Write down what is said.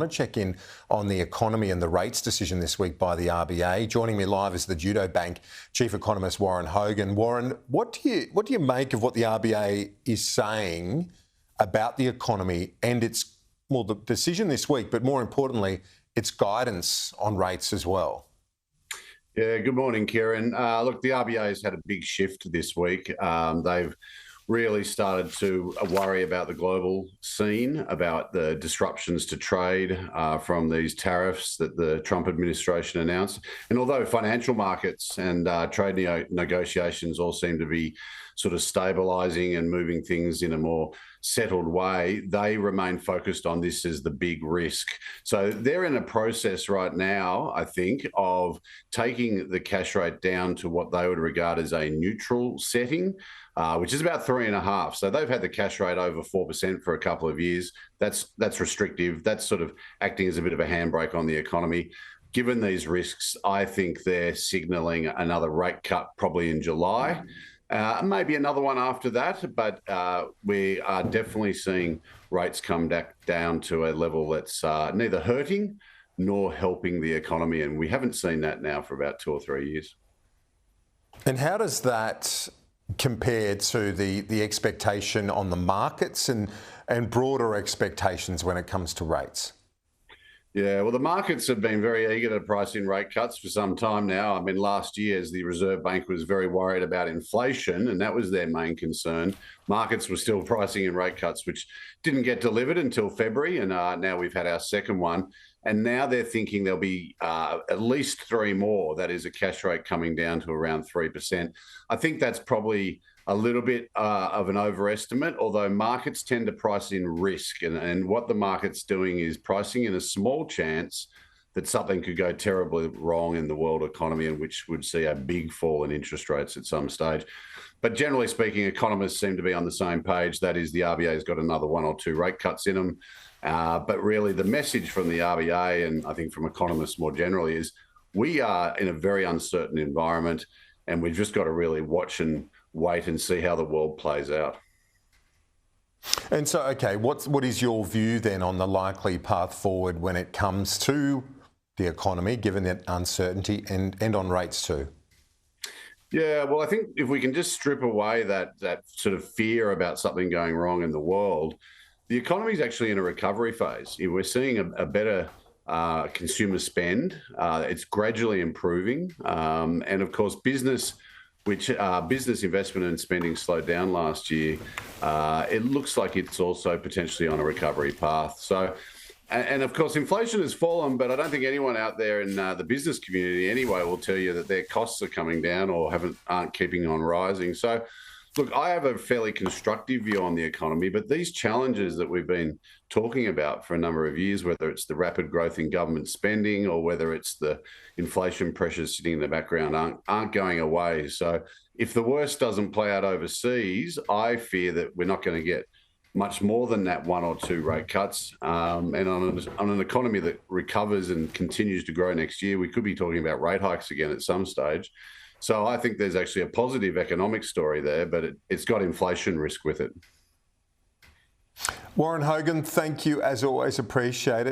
I want to check in on the economy and the rates decision this week by the RBA. Joining me live is the Judo Bank Chief Economist Warren Hogan. Warren, what do you make of what the RBA is saying about the economy and its, well, the decision this week, but more importantly, its guidance on rates as well? Yeah, good morning, Kieran. Look, the RBA has had a big shift this week. They've really started to worry about the global scene, about the disruptions to trade from these tariffs that the Trump administration announced. And although financial markets and trade negotiations all seem to be sort of stabilising and moving things in a more settled way, they remain focused on this as the big risk. So they're in a process right now, I think, of taking the cash rate down to what they would regard as a neutral setting, which is about 3.5. So they've had the cash rate over 4% for a couple of years. That's restrictive. That's sort of acting as a bit of a handbrake on the economy. Given these risks, I think they're signalling another rate cut probably in July. Maybe another one after that, but we are definitely seeing rates come back down to a level that's neither hurting nor helping the economy, and we haven't seen that now for about 2 or 3 years. And how does that compare to the expectation on the markets and broader expectations when it comes to rates? Yeah, well, the markets have been very eager to price in rate cuts for some time now. I mean, last year, as the Reserve Bank was very worried about inflation, and that was their main concern, markets were still pricing in rate cuts, which didn't get delivered until February, and now we've had our second one. And now they're thinking there'll be at least 3 more. That is a cash rate coming down to around 3%. I think that's probably a little bit of an overestimate, although markets tend to price in risk. And what the market's doing is pricing in a small chance that something could go terribly wrong in the world economy, and which would see a big fall in interest rates at some stage. But generally speaking, economists seem to be on the same page. That is, the RBA's got another 1 or 2 rate cuts in them. But really, the message from the RBA, and I think from economists more generally, is we are in a very uncertain environment, and we've just got to really watch and wait and see how the world plays out. And so, okay, what is your view then on the likely path forward when it comes to the economy, given that uncertainty, and on rates too? Yeah, well, I think if we can just strip away that sort of fear about something going wrong in the world, the economy is actually in a recovery phase. We're seeing a better consumer spend. It's gradually improving. And of course, business investment and spending slowed down last year. It looks like it's also potentially on a recovery path. So, and of course, inflation has fallen, but I don't think anyone out there in the business community anyway will tell you that their costs are coming down or aren't keeping on rising. So, look, I have a fairly constructive view on the economy, but these challenges that we've been talking about for a number of years, whether it's the rapid growth in government spending or whether it's the inflation pressures sitting in the background, aren't going away. So if the worst doesn't play out overseas, I fear that we're not going to get much more than that 1 or 2 rate cuts. And on an economy that recovers and continues to grow next year, we could be talking about rate hikes again at some stage. So I think there's actually a positive economic story there, but it's got inflation risk with it. Warren Hogan, thank you as always. Appreciate it.